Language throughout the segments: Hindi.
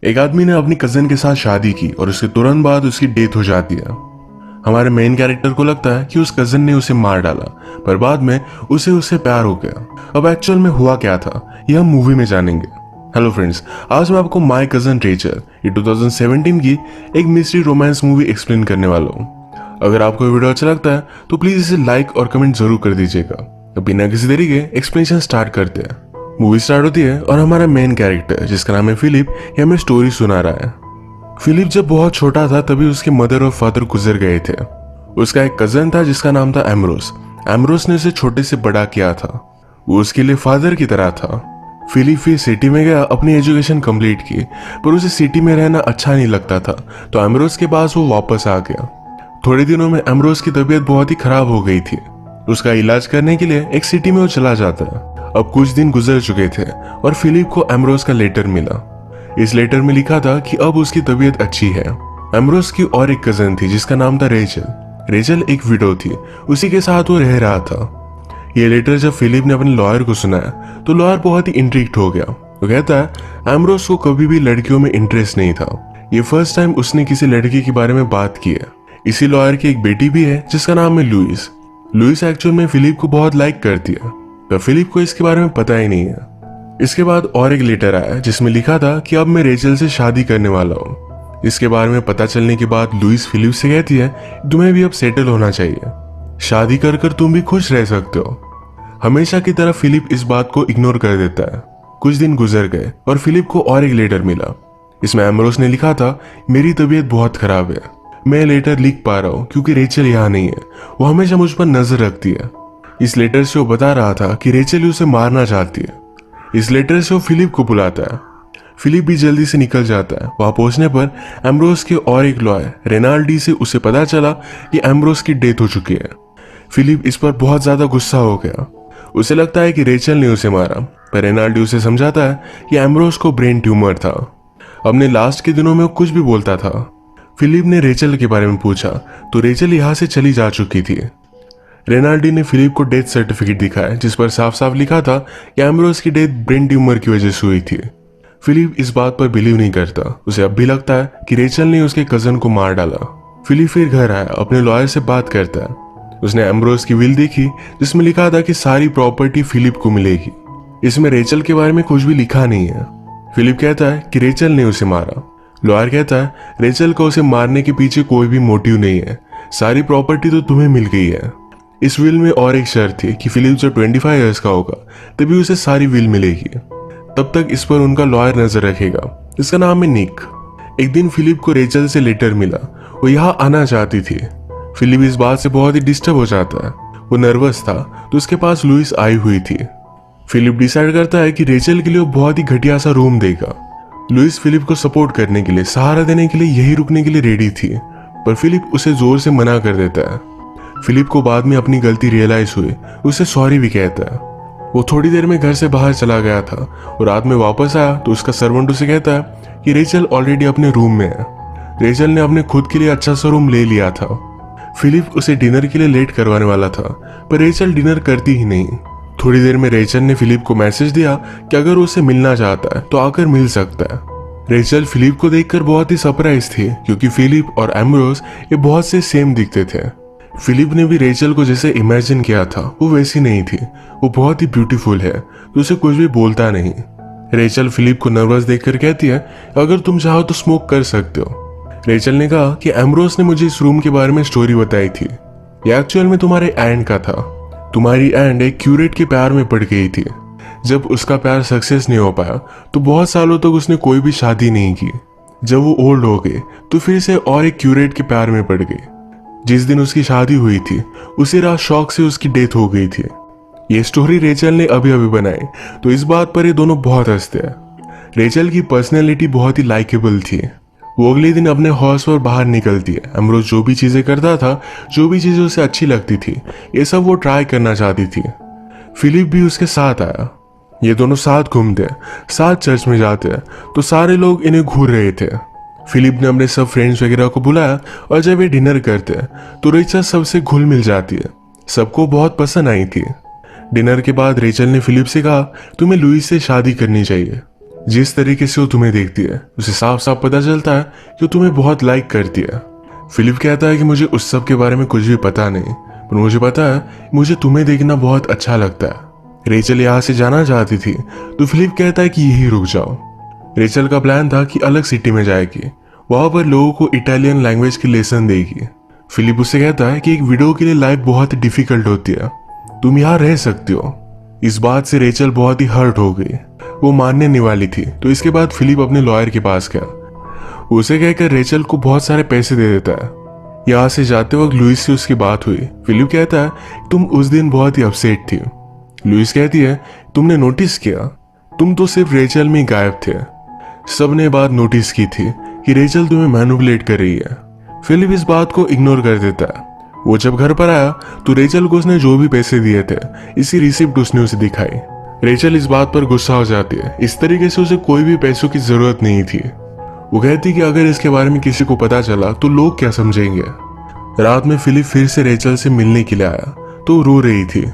एक आदमी ने अपनी कजिन के साथ शादी की और उसके तुरंत बाद उसकी डेथ हो जाती है। हमारे मेन कैरेक्टर को लगता है कि उस कजिन ने उसे मार डाला, पर बाद में उससे प्यार हो गया। अब एक्चुअल में हुआ क्या था ये हम मूवी में जानेंगे। हेलो फ्रेंड्स, आज मैं आपको माय कजिन रेचल ये 2017 की एक मिस्ट्री रोमांस मूवी एक्सप्लेन करने वाला हूँ। अगर आपको ये वीडियो अच्छा लगता है तो प्लीज इसे लाइक और कमेंट जरूर कर दीजिएगा। तो बिना किसी देरी के एक्सप्लेनेशन स्टार्ट करते हैं। मूवी स्टार्ट होती है और हमारा मेन कैरेक्टर जिसका नाम है फिलिप ये हमें स्टोरी सुना रहा है। फिलिप जब बहुत छोटा था तभी उसके मदर और फादर गुजर गए थे। उसका एक कजन था जिसका नाम था एम्ब्रोस। एम्ब्रोस ने उसे छोटे से बड़ा किया था। वो उसके लिए फादर की तरह था। फिलिप फिर सिटी में गया, अपनी एजुकेशन कंप्लीट की, पर उसे सिटी में रहना अच्छा नहीं लगता था, तो एम्ब्रोस के पास वो वापस आ गया। थोड़े दिनों में एम्ब्रोस की तबीयत बहुत ही खराब हो गई थी। उसका इलाज करने के लिए एक सिटी में वो चला जाता है। अब कुछ दिन गुजर चुके थे और फिलिप को एम्ब्रोस का लेटर मिला। इस लेटर में लिखा था कि अब उसकी तबीयत अच्छी है। एम्ब्रोस की और एक कजन थी जिसका नाम था रेचल। रेचल एक विडो थी, उसी के साथ वो रह रहा था। ये लेटर जब फिलिप ने अपने लॉयर को सुनाया तो लॉयर बहुत ही इंट्रिग्ड हो गया। वो कहता है एम्ब्रोस को कभी भी लड़कियों में इंटरेस्ट नहीं था। ये फर्स्ट टाइम उसने किसी लड़की के बारे में बात की है। इसी लॉयर की एक बेटी भी है जिसका नाम है लुइस। लुइस एक्चुअल में फिलिप को बहुत लाइक करती है, पर फिलिप को इसके बारे में पता ही नहीं है। इसके बाद और एक लेटर आया जिसमें लिखा था कि अब मैं रेचल से शादी करने वाला हूँ। इसके बारे में पता चलने के बाद लुइस फिलिप से कहती है तुम्हें भी अब सेटल होना चाहिए, शादी कर कर तुम भी खुश रह सकते हो। हमेशा की तरह फिलिप इस बात को इग्नोर कर देता है। कुछ दिन गुजर गए और फिलिप को और एक लेटर मिला। इसमें एम्ब्रोस ने लिखा था मेरी तबीयत बहुत खराब है, मैं लेटर लिख पा रहा हूँ क्योंकि रेचल यहाँ नहीं है, वो हमेशा मुझ पर नजर रखती है। इस लेटर से वो बता रहा था कि रेचल उसे मारना चाहती है। इस लेटर से वो फिलिप को बुलाता है। फिलिप भी जल्दी से निकल जाता है। वहां पहुंचने पर एम्ब्रोस के और एक लॉयर रेनाल्डी से उसे पता चला कि एम्ब्रोस की डेथ हो चुकी है। फिलिप इस पर बहुत ज्यादा गुस्सा हो गया। उसे लगता है कि रेचल ने उसे मारा, पर रेनाल्डी उसे समझाता है कि एम्ब्रोस को ब्रेन ट्यूमर था। अपने लास्ट के दिनों में वो कुछ भी बोलता था। फिलिप ने रेचल के बारे में पूछा तो रेचल यहाँ से चली जा चुकी थी। रेनाल्डी ने फिलिप को डेथ सर्टिफिकेट दिखाया जिस पर साफ साफ लिखा था कि एम्ब्रोस की डेथ ब्रेन ट्यूमर की वजह से हुई थी। फिलिप इस बात पर बिलीव नहीं करता। उसे अब भी लगता है कि रेचल ने उसके कजन को मार डाला। फिलिप फिर घर आया, अपने लॉयर से बात करता है। उसने एम्ब्रोस की विल देखी जिसमें लिखा था कि सारी प्रॉपर्टी फिलिप को मिलेगी। इसमें रेचल के बारे में कुछ भी लिखा नहीं है। फिलिप कहता है कि रेचल ने उसे मारा। लॉयर कहता है रेचल को उसे मारने के पीछे कोई भी मोटिव नहीं है, सारी प्रॉपर्टी तो तुम्हें मिल गई है। इस विल में और एक शर्त थी कि फिलिप जब 25 इयर्स का होगा तभी उसे सारी विल मिलेगी। तब तक इस पर उनका लॉयर नजर रखेगा, इसका नाम है निक। एक दिन फिलिप को रेचल से लेटर मिला, वो यहाँ आना चाहती थी। फिलिप इस बात से बहुत ही डिस्टर्ब हो जाता है। वो नर्वस था तो उसके पास लुइस आई हुई थी। फिलिप डिसाइड करता है कि रेचल के लिए वो बहुत ही घटिया सा रूम देगा। लुइस फिलिप को सपोर्ट करने के लिए, सहारा देने के लिए यही रुकने के लिए रेडी थी, पर फिलिप उसे जोर से मना कर देता है। फिलिप को बाद में अपनी गलती रियलाइज हुई, उसे सॉरी भी कहता है। वो थोड़ी देर में घर से बाहर चला गया था और रात में वापस आया तो उसका सर्वेंट उसे कहता है कि रेचल ऑलरेडी अपने रूम में है। रेचल ने अपने खुद के लिए अच्छा सा रूम ले लिया था। फिलिप उसे डिनर के लिए लेट करवाने वाला था, पर रेचल डिनर करती ही नहीं। थोड़ी देर में रेचल ने फिलिप को मैसेज दिया कि अगर वो उसे मिलना चाहता है तो आकर मिल सकता है। रेचल फिलिप को देखकर बहुत ही सरप्राइज थी क्योंकि फिलिप और एम्ब्रोस ये बहुत से सेम दिखते थे। फिलिप ने भी रेचल को जैसे इमेजिन किया था वो वैसी नहीं थी। वो बहुत ही ब्यूटीफुल है तो उसे कुछ भी बोलता नहीं। रेचल फिलिप को नर्वस देखकर कहती है अगर तुम चाहो तो स्मोक कर सकते हो। रेचल ने कहा कि एम्ब्रोस ने मुझे इस रूम के बारे में स्टोरी बताई थी। ये एक्चुअल में तुम्हारे एंड का था। तुम्हारी एंड एक क्यूरेट के प्यार में पड़ गई थी। जब उसका प्यार सक्सेस नहीं हो पाया तो बहुत सालों तक उसने कोई भी शादी नहीं की। जब वो ओल्ड हो गई तो फिर से और एक क्यूरेट के प्यार में पड़ गई। जिस दिन उसकी शादी हुई थी उसी रात शॉक से उसकी डेथ हो गई थी। ये स्टोरी रेचल ने अभी अभी बनाई तो इस बात पर ये दोनों बहुत हंसते हैं। रेचल की पर्सनैलिटी बहुत ही लाइकेबल थी। वो अगले दिन अपने हॉर्स पर बाहर निकलती है। एम्ब्रोस जो भी चीजें करता था, जो भी चीजें उसे अच्छी लगती थी, ये सब वो ट्राई करना चाहती थी। फिलिप भी उसके साथ आया। ये दोनों साथ घूमते हैं, साथ चर्च में जाते हैं, तो सारे लोग इन्हें घूर रहे थे। फिलिप ने अपने सब फ्रेंड्स वगैरह को बुलाया और जब ये डिनर करते हैं तो रेचल सबसे घुल मिल जाती है। सबको बहुत पसंद आई थी। डिनर के बाद रेचल ने फिलिप से कहा तुम्हें लुइस से शादी करनी चाहिए। जिस तरीके से वो तुम्हें देखती है उसे साफ साफ पता चलता है कि वो तुम्हें बहुत लाइक करती है। फिलिप कहता है कि मुझे उस सब के बारे में कुछ भी पता नहीं, पर मुझे पता है मुझे तुम्हें देखना बहुत अच्छा लगता है। रेचल यहाँ से जाना चाहती थी तो फिलिप कहता है कि यही रुक जाओ। रेचल का प्लान था कि अलग सिटी में जाएगी, वहां पर लोगों को इटालियन लैंग्वेज की लेसन देगी। फिलिप उससे कहता है कि एक वीडियो के लिए लाइफ बहुत डिफिकल्ट होती है, तुम यहाँ रह सकती हो। इस बात से रेचल बहुत ही हर्ट हो गई, वो मानने नहीं वाली थी। तो इसके बाद फिलिप अपने लॉयर के पास गया, उसे कहकर रेचल को बहुत सारे पैसे दे देता है। यहाँ से जाते वक्त लुइस से उसकी बात हुई। फिलिप कहता है तुम उस दिन बहुत ही अपसेट थी। लुइस कहती है तुमने नोटिस किया, तुम तो सिर्फ रेचल में गायब थे। सबने बात नोटिस की थी कि रेचल तुम्हें मैनिपुलेट कर रही है। फिलिप इस बात को इग्नोर कर देता है। वो जब घर पर आया तो रेचल को उसने जो भी पैसे दिए थे इसी रिसिप्ट उसने उसे दिखाई। रेचल इस बात पर गुस्सा हो जाती है, इस तरीके से उसे कोई भी पैसों की जरूरत नहीं थी। वो कहती कि अगर इसके बारे में किसी को पता चला तो लोग क्या समझेंगे। रात में फिलिप फिर से रेचल से मिलने के लिए आया तो वो रो रही थी।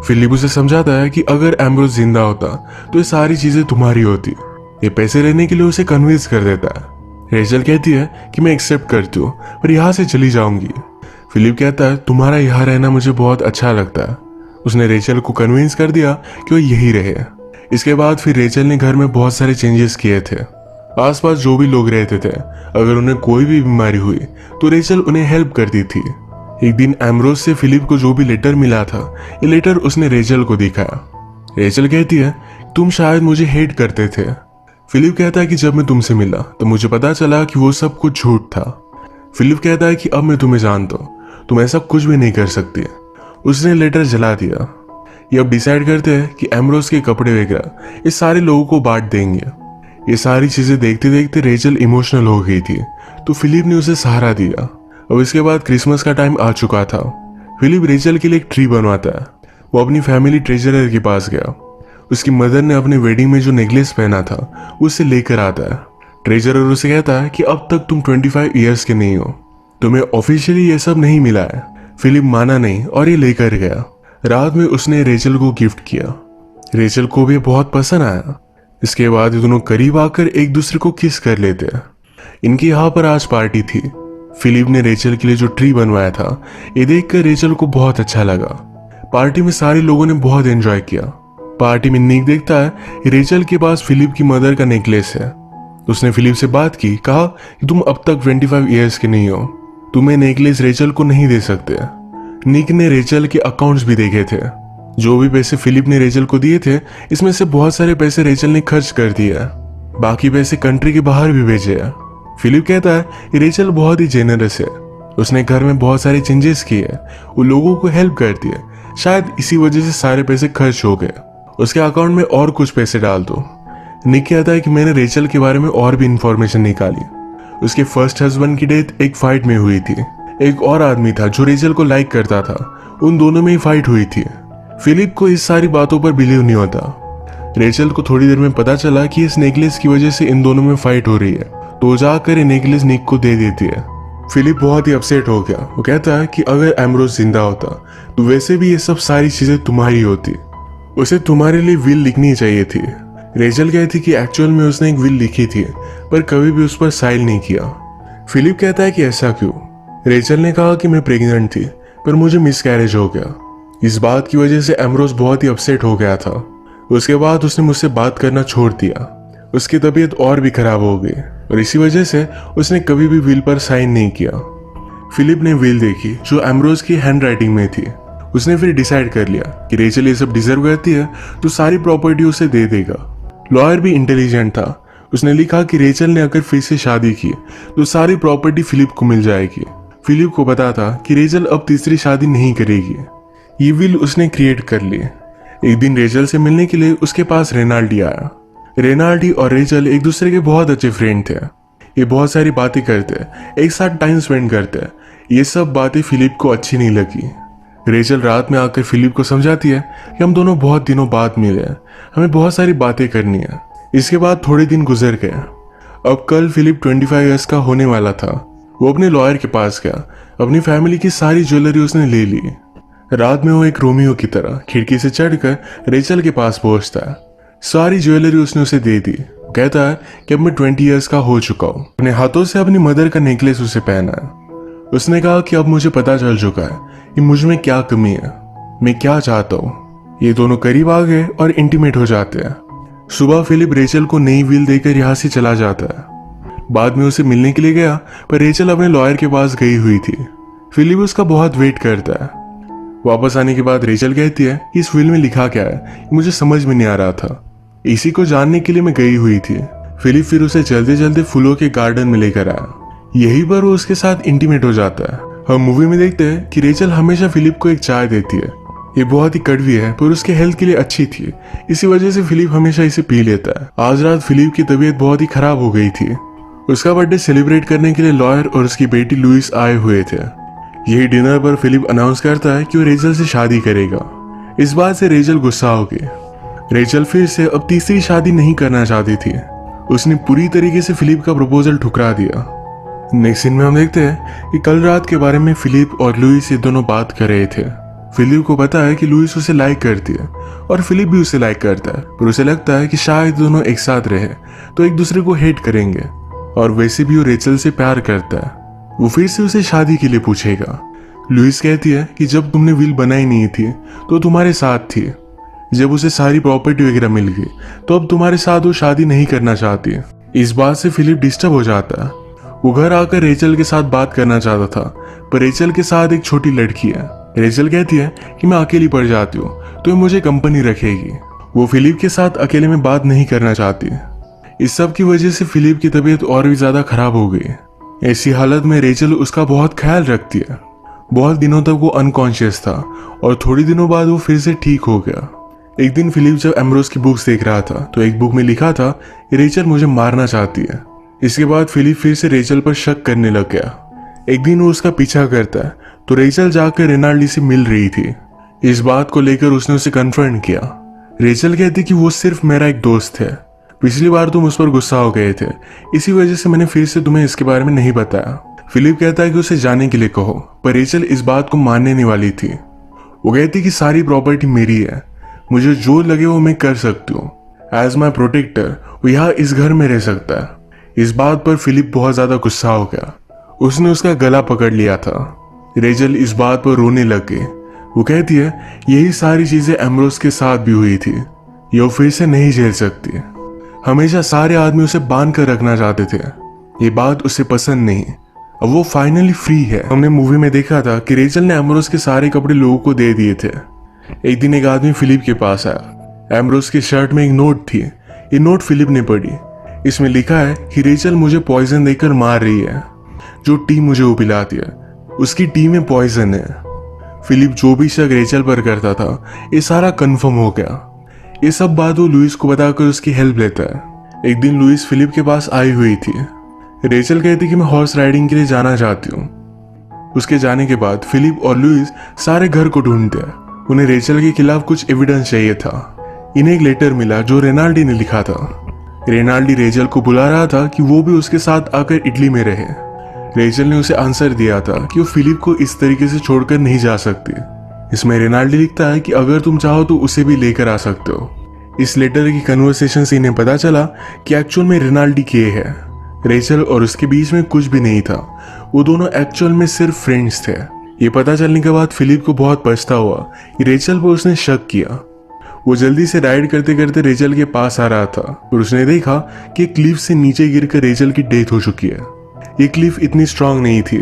फिलिप उसे समझाता है कि अगर एम्ब्रोस जिंदा होता तो ये सारी चीजें तुम्हारी होती। ये पैसे लेने के लिए उसे कन्विंस कर देता है। रेचल कहती है कि मैं एक्सेप्ट करती हूँ पर यहाँ से चली जाऊंगी। फिलिप कहता है तुम्हारा यहाँ रहना मुझे बहुत अच्छा लगता है। उसने रेचल को कन्विंस कर दिया कि वो यही रहे। इसके बाद फिर रेचल ने घर में बहुत सारे चेंजेस किए थे। आसपास जो भी लोग रहते थे अगर उन्हें कोई भी बीमारी हुई तो रेचल उन्हें हेल्प करती थी। एक दिन एम्ब्रोस से फिलिप को जो भी लेटर मिला था ये लेटर उसने रेचल को दिखाया। रेचल कहती है तुम शायद मुझे हेट करते थे। फिलिप कहता है कि जब मैं तुमसे मिला तो मुझे पता चला कि वो सब कुछ झूठ था। फिलिप कहता है कि अब मैं तुम्हें जानता हूँ, तुम ऐसा कुछ भी नहीं कर सकती। उसने लेटर जला दिया। ये अब डिसाइड करते हैं कि एम्ब्रोस के कपड़े वगैरह ये सारे लोगों को बांट देंगे। ये सारी चीजें देखते देखते रेचल इमोशनल हो गई थी तो फिलिप ने उसे सहारा दिया। अब इसके बाद क्रिसमस का टाइम आ चुका था। फिलिप रेचल के लिए एक ट्री बनवाता है। वो अपनी फैमिली ट्रेजरर के पास गया। उसकी मदर ने अपने वेडिंग में जो नेकलेस पहना था उसे लेकर आता है। ट्रेजरर उसे कहता है कि अब तक तुम 25 ईयर्स के नहीं हो, तुम्हें ऑफिशियली ये सब नहीं मिला है। फिलिप माना नहीं और ये लेकर गया। रात में उसने रेचल को गिफ्ट किया। रेचल को भी बहुत पसंद आया। इसके बाद ये दोनों करीब आकर एक दूसरे को किस कर लेते हैं। इनकी यहाँ पर आज पार्टी थी। फिलिप ने रेचल के लिए जो ट्री बनवाया था ये देखकर रेचल को बहुत अच्छा लगा। पार्टी में सारे लोगों ने बहुत एंजॉय किया। पार्टी में निक देखता है रेचल के पास फिलिप की मदर का नेकलेस है। उसने फिलिप से बात की, कहा कि तुम अब तक 25 ईयर्स के नहीं हो, तुम्हें नेकलेस रेचल को नहीं दे सकते। निक ने रेचल के अकाउंट्स भी देखे थे। जो भी पैसे फिलिप ने रेचल को दिए थे इसमें से बहुत सारे पैसे रेचल ने खर्च कर दिए, बाकी पैसे कंट्री के बाहर भी भेजे हैं। फिलिप कहता है कि रेचल बहुत ही जेनरस है, उसने घर में बहुत सारे चेंजेस किए, वो लोगों को हेल्प करती है, शायद इसी वजह से सारे पैसे खर्च हो गए, उसके अकाउंट में और कुछ पैसे डाल दो। निक कहता है कि मैंने रेचल के बारे में और भी इंफॉर्मेशन निकाली। उसके फर्स्ट हस्बैंड की डेथ एक फाइट में हुई थी। एक और आदमी था जो रेचल को लाइक करता था, उन दोनों में ही फाइट हुई थी। फिलिप को इस सारी बातों पर बिलीव नहीं होता। रेचल को थोड़ी देर में पता चला कि इस नेकलेस की वजह से इन दोनों में फाइट हो रही है, तो जाकर ये नेकलेस निक को दे देती है। फिलिप बहुत ही अपसेट हो गया। वो कहता है कि अगर एम्ब्रोस जिंदा होता तो वैसे भी ये सब सारी चीजें तुम्हारी होती, उसे तुम्हारे लिए विल लिखनी चाहिए थी। रेचल कहती कि एक्चुअल में उसने एक विल लिखी थी पर कभी भी उस पर साइन नहीं किया। फिलिप कहता है कि ऐसा क्यों। रेचल ने कहा कि मैं प्रेग्नेंट थी पर मुझे मिसकैरेज हो गया। इस बात की वजह से एम्ब्रोस बहुत ही अपसेट हो गया था। उसके बाद उसने मुझसे बात करना छोड़ दिया। उसकी तबीयत और भी खराब हो गई और इसी वजह से उसने कभी भी विल पर साइन नहीं किया। फिलिप ने विल देखी जो एम्ब्रोस की हैंड राइटिंग में थी। उसने फिर डिसाइड कर लिया कि रेचल ये सब डिजर्व करती है तो सारी प्रॉपर्टी उसे दे देगा। लॉयर भी इंटेलिजेंट था। उसने लिखा कि रेचल ने अगर फिर से शादी की तो सारी प्रॉपर्टी फिलिप को मिल जाएगी। फिलिप को पता था कि रेचल अब तीसरी शादी नहीं करेगी। ये विल उसने क्रिएट कर ली। एक दिन रेचल से मिलने के लिए उसके पास रेनाल्डी आया। रेनाल्डी और रेचल एक दूसरे के बहुत अच्छे फ्रेंड थे। ये बहुत सारी बातें करते, एक साथ टाइम स्पेंड करते। ये सब बातें फिलिप को अच्छी नहीं लगी। रेचल रात में आकर फिलिप को समझाती है कि हम दोनों बहुत दिनों बाद मिले हैं, हमें बहुत सारी बातें करनी है। इसके बाद थोड़े दिन गुजर गए। अब कल फिलिप 25 ईयर्स का होने वाला था। वो अपने लॉयर के पास गया। अपनी फैमिली की सारी ज्वेलरी उसने ले ली। रात में वो एक रोमियो की तरह खिड़की से चढ़कर रेचल के पास पहुंचता है। सारी ज्वेलरी उसने उसे दे दी। कहता है कि अब मैं 20 ईयर्स का हो चुका हूँ। अपने हाथों से अपनी मदर का नेकलेस उसे पहना है। उसने कहा कि अब मुझे पता चल चुका है कि मुझ में क्या कमी है, मैं क्या चाहता हूँ। ये दोनों करीब आ गए और इंटीमेट हो जाते हैं। सुबह फिलिप रेचल को नई व्हील देकर यहाँ से चला जाता है। बाद में उसे मिलने के लिए गया, पर रेचल अपने लॉयर के पास गई हुई थी। फिलिप उसका बहुत वेट करता है। वापस आने के बाद रेचल कहती है कि इस विल में लिखा क्या है, मुझे समझ में नहीं आ रहा था। इसी को जानने के लिए मैं गई हुई थी। फिलिप फिर उसे चलते चलते फूलों के गार्डन में लेकर आया। यही पर वो उसके साथ इंटीमेट हो जाता है। हम मूवी में देखते हैं कि रेचल हमेशा फिलिप को एक चाय देती है। ये बहुत ही कड़वी है, पर उसके हेल्थ के लिए अच्छी थी। इसी वजह से फिलिप हमेशा इसे पी लेता है। आज रात फिलिप की तबीयत बहुत ही खराब हो गई थी। उसका बर्थडे सेलिब्रेट करने के लिए लॉयर और उसकी बेटी लुइस आए हुए थे। यही डिनर पर फिलिप अनाउंस करता है कि वो रेचल से शादी करेगा। इस बात से रेचल गुस्सा हो गई। रेचल फिर से अब तीसरी शादी नहीं करना चाहती थी। उसने पूरी तरीके से फिलिप का प्रपोजल ठुकरा दिया। नेक्स्ट सीन में हम देखते हैं कि कल रात के बारे में फिलिप और लुइस ये दोनों बात कर रहे थे। फिलिप को पता है कि लुइस उसे लाइक करती है और फिलिप भी उसे लाइक करता है, पर उसे लगता है कि शायद दोनों एक साथ रहे तो एक दूसरे को हेट करेंगे। और वैसे भी वो रेचल से प्यार करता है। वो फिर से उसे शादी के लिए पूछेगा। लुइस कहती है कि जब तुमने विल बनाई नहीं थी तो तुम्हारे साथ थी। जब उसे सारी प्रॉपर्टी वगैरह मिल गई तो अब तुम्हारे साथ वो शादी नहीं करना चाहती। इस बात से फिलिप डिस्टर्ब हो जाता है। वो घर आकर रेचल के साथ बात करना चाहता था, पर रेचल के साथ एक छोटी लड़की है। रेचल कहती है कि मैं अकेली पड़ जाती हूँ तो ये मुझे कंपनी रखेगी। वो फिलिप के साथ अकेले में बात नहीं करना चाहती। इस सब की वजह से फिलिप की तबीयत और भी ज्यादा खराब हो गई। ऐसी हालत में रेचल उसका बहुत ख्याल रखती है। बहुत दिनों तक वो अनकॉन्शियस था और थोड़ी दिनों बाद वो फिर से ठीक हो गया। एक दिन फिलिप जब एम्ब्रोस की बुक्स देख रहा था तो एक बुक में लिखा था कि रेचल मुझे मारना चाहती है। इसके बाद फिलिप फिर से रेचल पर शक करने लग गया। एक दिन वो उसका पीछा करता है तो रेचल जाकर रेनाल्डी से मिल रही थी। इस बात को लेकर उसने उसे कन्फ्रंट किया। रेचल कहती कि वो सिर्फ मेरा एक दोस्त है। पिछली बार तुम उस पर गुस्सा हो गए थे, इसी वजह से मैंने फिर से तुम्हें इसके बारे में नहीं बताया। फिलिप कहता है कि उसे जाने के लिए कहो, पर रेचल इस बात को मानने नहीं वाली थी। वो कहती कि सारी प्रॉपर्टी मेरी है, मुझे जो लगे वो मैं कर सकती हूँ। एज माई प्रोटेक्टर वो यहाँ इस घर में रह सकता है। इस बात पर फिलिप बहुत ज्यादा गुस्सा हो गया। उसने उसका गला पकड़ लिया था। रेचल इस बात पर रोने लग गई। वो कहती है यही सारी चीजें एम्ब्रोस के साथ भी हुई थी। ये वो फिर से नहीं झेल सकती। हमेशा सारे आदमी उसे बांध कर रखना चाहते थे। ये बात उसे पसंद नहीं। अब वो फाइनली फ्री है। हमने मूवी में देखा था कि रेचल ने एम्ब्रोस के सारे कपड़े लोगों को दे दिए थे। एक दिन एक आदमी फिलिप के पास आया। एम्ब्रोस की शर्ट में एक नोट थी। ये नोट फिलिप ने पढ़ी। इसमें लिखा है कि रेचल मुझे पॉइजन देकर मार रही है। जो टी मुझे वो पिलाती है उसकी टी में पॉइजन है। फिलिप जो भी शक रेचल पर करता था ये सारा कंफर्म हो गया। ये सब बात वो लुइस को बताकर उसकी हेल्प लेता है। एक दिन लुइस फिलिप के पास आई हुई थी। रेचल कहती कि मैं हॉर्स राइडिंग के लिए जाना चाहती हूँ। उसके जाने के बाद फिलिप और लुइस सारे घर को ढूंढते हैं। उन्हें रेचल के खिलाफ कुछ एविडेंस चाहिए था। इन्हें एक लेटर मिला जो रेनाल्डी ने लिखा था। रेनाल्डी रेचल को बुला रहा था कि वो भी उसके साथ आकर इटली में रहे। रेचल ने उसे आंसर दिया था कि वो फिलिप को इस तरीके से छोड़कर नहीं जा सकती। इसमें रेनाल्डी लिखता है कि अगर तुम चाहो तो उसे भी लेकर आ सकते हो। इस लेटर की कन्वर्सेशन से इन्हें पता चला कि एक्चुअल में रेनाल्डी के है। रेचल और उसके बीच में कुछ भी नहीं था। वो दोनों एक्चुअल में सिर्फ फ्रेंड्स थे। ये पता चलने के बाद फिलिप को बहुत पछता हुआ कि रेचल पर उसने शक किया। वो जल्दी से राइड करते करते रेचल के पास आ रहा था और उसने देखा कि क्लिफ से नीचे गिरकर रेचल की डेथ हो चुकी है। ये क्लिफ इतनी स्ट्रांग नहीं थी।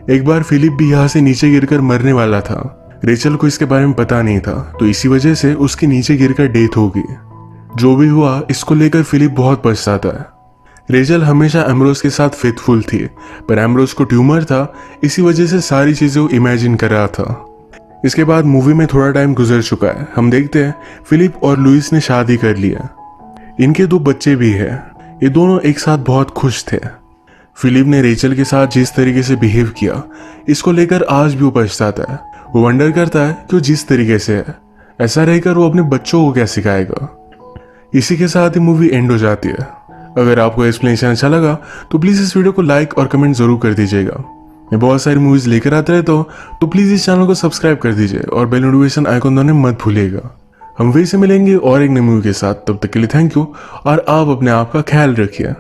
एक बार फिलिप भी यहाँ से नीचे गिरकर मरने वाला था। रेचल को इसके बारे में पता नहीं था, तो इसी वजह से उसके नीचे गिरकर डेथ हो गई। जो भी हुआ इसको लेकर फिलिप बहुत पछताता है। रेचल हमेशा एम्ब्रोस के साथ फेथफुल थी, पर एम्ब्रोस को ट्यूमर था, इसी वजह से सारी चीजें वो इमेजिन कर रहा था। इसके बाद मूवी में थोड़ा टाइम गुजर चुका है। हम देखते हैं फिलिप और लुइस ने शादी कर लिया। इनके 2 बच्चे भी हैं। ये दोनों एक साथ बहुत खुश थे। फिलिप ने रेचल के साथ जिस तरीके से बिहेव किया इसको लेकर आज भी वो पछताता है। वो वंडर करता है कि वो जिस तरीके से है ऐसा रहकर वो अपने बच्चों को क्या सिखाएगा। इसी के साथ ही मूवी एंड हो जाती है। अगर आपको एक्सप्लेनेशन अच्छा लगा तो प्लीज़ इस वीडियो को लाइक और कमेंट जरूर कर दीजिएगा। मैं बहुत सारी मूवीज लेकर आता रहता हूँ, तो प्लीज़ इस चैनल को सब्सक्राइब कर दीजिए और बेल नोटिफिकेशन आइकन दबाना मत भूलिएगा। हम वही से मिलेंगे और एक नई मूवी के साथ। तब तक के लिए थैंक यू और आप अपने आप का ख्याल रखिए।